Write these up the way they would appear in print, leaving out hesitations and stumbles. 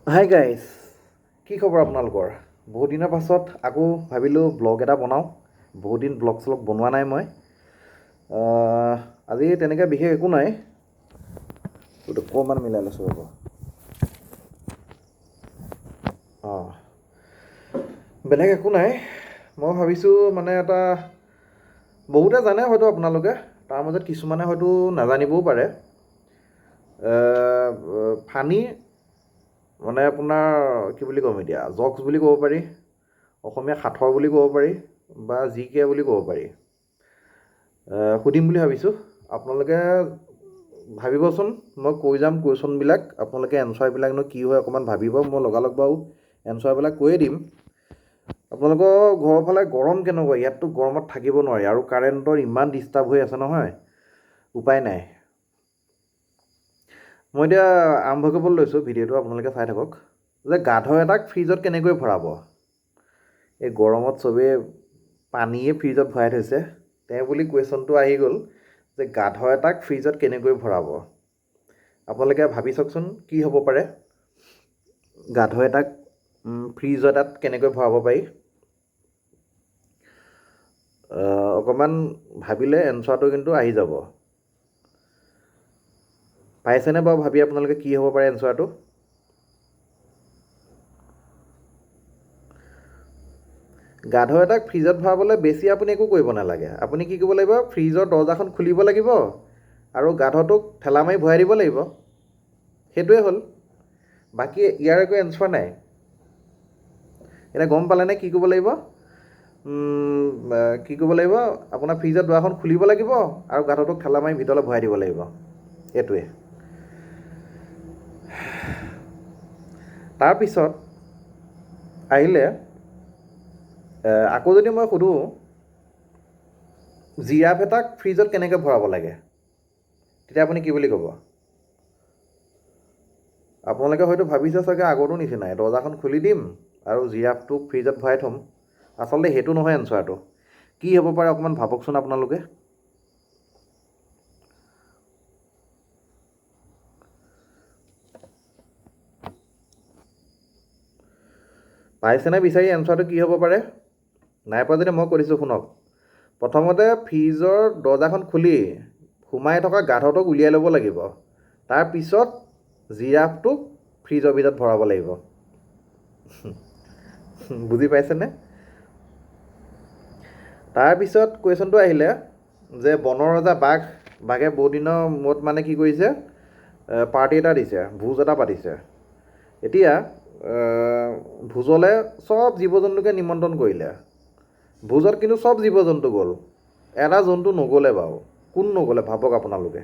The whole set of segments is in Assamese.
হাই গাইজ, কি খবৰ আপোনালোকৰ? বহুত দিনৰ পাছত আকৌ ভাবিলোঁ ব্লগ এটা বনাওঁ। বহুত দিন ব্লগ চলগ বনোৱা নাই মই। আজি তেনেকৈ বিশেষ একো নাই। এইটো অকণমান মিলাই লৈছোঁ ৰ'ব। বেলেগ একো নাই। মই ভাবিছোঁ মানে এটা বহুতে জানে হয়তো আপোনালোকে, তাৰ মাজত কিছুমানে হয়তো নাজানিবও পাৰে। ফানী মানে আপোনাৰ কি বুলি ক'ম এতিয়া, জকছ বুলি ক'ব পাৰি, অসমীয়া সাঁথৰ বুলি ক'ব পাৰি, বা জিকে বুলি ক'ব পাৰি। সুধিম বুলি ভাবিছোঁ। আপোনালোকে ভাবিবচোন, মই কৈ যাম কুৱেশ্যনবিলাক, আপোনালোকে এনচাৰবিলাকনো কি হয় অকণমান ভাবিব। মই লগালগ বাৰু এনচাৰবিলাক কৈয়ে দিম। আপোনালোকৰ ঘৰৰ ফালে গৰম কেনেকুৱা? ইয়াততো গৰমত থাকিব নোৱাৰি, আৰু কাৰেণ্টৰ ইমান ডিষ্টাৰ্ব হৈ আছে নহয়, উপায় নাই। মই এতিয়া আৰম্ভ কৰিবলৈ লৈছোঁ ভিডিঅ'টো, আপোনালোকে চাই থাকক। যে গাধ এটাক ফ্ৰিজত কেনেকৈ ভৰাব? এই গৰমত চবেই পানীয়ে ফ্ৰিজত ভৰাই থৈছে, তেওঁ বুলি কুৱেশ্যনটো আহি গ'ল যে গাধ এটাক ফ্ৰিজত কেনেকৈ ভৰাব? আপোনালোকে ভাবি চাওকচোন কি হ'ব পাৰে। গাধ এটাক ফ্ৰিজ এটাত কেনেকৈ ভৰাব পাৰি? অকণমান ভাবিলে এনচাৰটো কিন্তু আহি যাব। পাইছেনে বাৰু ভাবি আপোনালোকে কি হ'ব পাৰে এনচাৰটো? গাধ এটাক ফ্ৰিজত ভৰাবলৈ বেছি আপুনি একো কৰিব নালাগে। আপুনি কি কৰিব লাগিব? ফ্ৰিজৰ দৰ্জাখন খুলিব লাগিব আৰু গাধটোক ঠেলা মাৰি ভৰাই দিব লাগিব। সেইটোৱে হ'ল। বাকী ইয়াৰ একো এনচাৰ নাই। এতিয়া গম পালেনে কি কৰিব লাগিব? কি কৰিব লাগিব? আপোনাৰ ফ্ৰিজৰ দুৱাৰখন খুলিব লাগিব আৰু গাধটোক ঠেলা মাৰি ভিতৰলৈ ভৰাই দিব লাগিব। এইটোৱে। তাৰপিছত আহিলে আকৌ যদি মই সোধোঁ, জিৰাফ এটাক ফ্ৰিজত কেনেকৈ ভৰাব লাগে, তেতিয়া আপুনি কি বুলি ক'ব? আপোনালোকে হয়তো ভাবিছে চাগে আগৰটো নিচিনাই, দৰ্জাখন খুলি দিম আৰু জিৰাফটোক ফ্ৰিজত ভৰাই থ'ম। আচলতে সেইটো নহয় এনচাৰটো। কি হ'ব পাৰে অকণমান ভাবকচোন আপোনালোকে। পাইছেনে বিচাৰি এনচাৰটো কি হ'ব পাৰে? নাই পোৱা যদি মই কৈ দিছোঁ শুনক। প্ৰথমতে ফ্ৰিজৰ দৰ্জাখন খুলি সোমাই থকা গাধটোক উলিয়াই ল'ব লাগিব। তাৰপিছত জিৰাফটোক ফ্ৰিজৰ ভিতৰত ভৰাব লাগিব। বুজি পাইছেনে? তাৰপিছত কুৱেশ্যনটো আহিলে যে বনৰ ৰজা বাঘে বহুত দিনৰ মূৰত মানে কি কৰিছে, পাৰ্টি এটা দিছে, ভোজ এটা পাতিছে। এতিয়া ভোজলৈ চব জীৱ জন্তুকে নিমন্ত্ৰণ কৰিলে। ভোজত কিন্তু চব জীৱ জন্তু গ'ল, এটা জন্তু নগ'লে বাৰু। কোন নগ'লে ভাবক আপোনালোকে।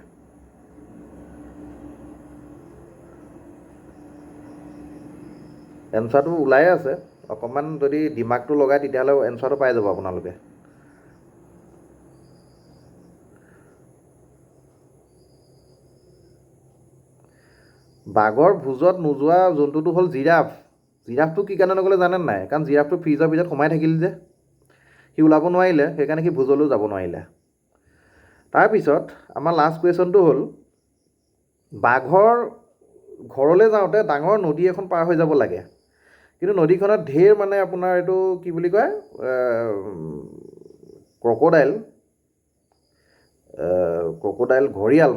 এনচাৰটো ওলায়ে আছে। অকণমান যদি দিমাগটো লগায় তেতিয়াহ'লে এনচাৰটো পাই যাব আপোনালোকে। বাঘৰ ভোজত নোযোৱা জন্তুটো হ'ল জিৰাফ। জিৰাফটো কি কাৰণে নগ'লে জানে নাই? কাৰণ জিৰাফটো ফ্ৰিজৰ ভিতৰত সোমাই থাকিল যে, সি ওলাব নোৱাৰিলে, সেইকাৰণে সি ভোজলৈও যাব নোৱাৰিলে। তাৰপিছত আমাৰ লাষ্ট কুৱেশ্যনটো হ'ল, বাঘৰ ঘৰলৈ যাওঁতে ডাঙৰ নদী এখন পাৰ হৈ যাব লাগে, কিন্তু নদীখনত ঢেৰ মানে আপোনাৰ এইটো কি বুলি কয়, ক্ৰক'ডাইল, ঘঁৰিয়াল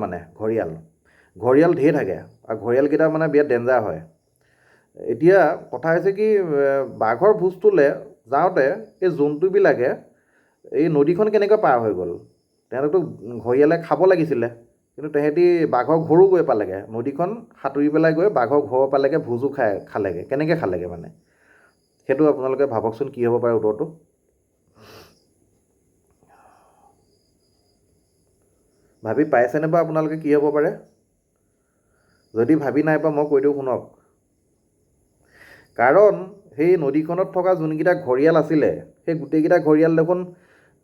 ঘঁৰিয়াল ঢেৰ থাকে, আৰু ঘঁৰিয়ালকেইটা মানে বিৰাট ডেঞ্জাৰ হয়। এতিয়া কথা হৈছে কি, বাঘৰ ভোজটোলৈ যাওঁতে এই জন্তুবিলাকে এই নদীখন কেনেকৈ পাৰ হৈ গ'ল? তেওঁলোকতো ঘঁৰিয়ালে খাব লাগিছিলে, কিন্তু তেহেঁতি বাঘৰ ঘৰো গৈ পালেগৈ, নদীখন সাঁতুৰি পেলাই গৈ বাঘৰ ঘৰ পালেগৈ, ভোজো খালেগৈ। কেনেকৈ খালেগৈ মানে? সেইটো আপোনালোকে ভাবকচোন কি হ'ব পাৰে উত্তৰটো। ভাবি পাইছেনে বা আপোনালোকে কি হ'ব পাৰে? যদি ভাবি নাই পোৱা মই কৈ দিওঁ শুনক। কাৰণ সেই নদীখনত থকা যোনকেইটা ঘঁৰিয়াল আছিলে, সেই গোটেইকেইটা ঘঁৰিয়াল দেখোন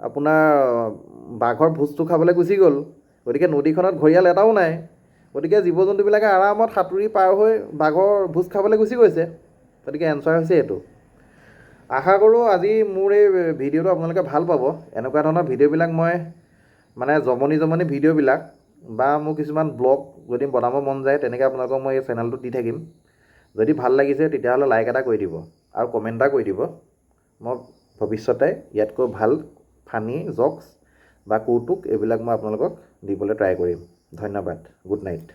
আপোনাৰ বাঘৰ ভোজটো খাবলৈ গুচি গ'ল। গতিকে নদীখনত ঘঁৰিয়াল এটাও নাই। গতিকে জীৱ জন্তুবিলাকে আৰামত সাঁতুৰি পাৰ হৈ বাঘৰ ভোজ খাবলৈ গুচি গৈছে। গতিকে এনচাৰ হৈছে এইটো। আশা কৰোঁ আজি মোৰ এই ভিডিঅ'টো আপোনালোকে ভাল পাব। এনেকুৱা ধৰণৰ ভিডিঅ'বিলাক মই মানে জমনি ভিডিঅ'বিলাক বা মোৰ কিছুমান ব্লগ যদি বনাব মন যায় তেনেকৈ আপোনালোকক মই এই চেনেলটোত দি থাকিম। যদি ভাল লাগিছে তেতিয়াহ'লে লাইক এটা কৰি দিব আৰু কমেণ্ট এটা কৰি দিব। মই ভৱিষ্যতে ইয়াতকৈ ভাল ফানি জকছ বা কৌতুক এইবিলাক মই আপোনালোকক দিবলৈ ট্ৰাই কৰিম। ধন্যবাদ। Good night.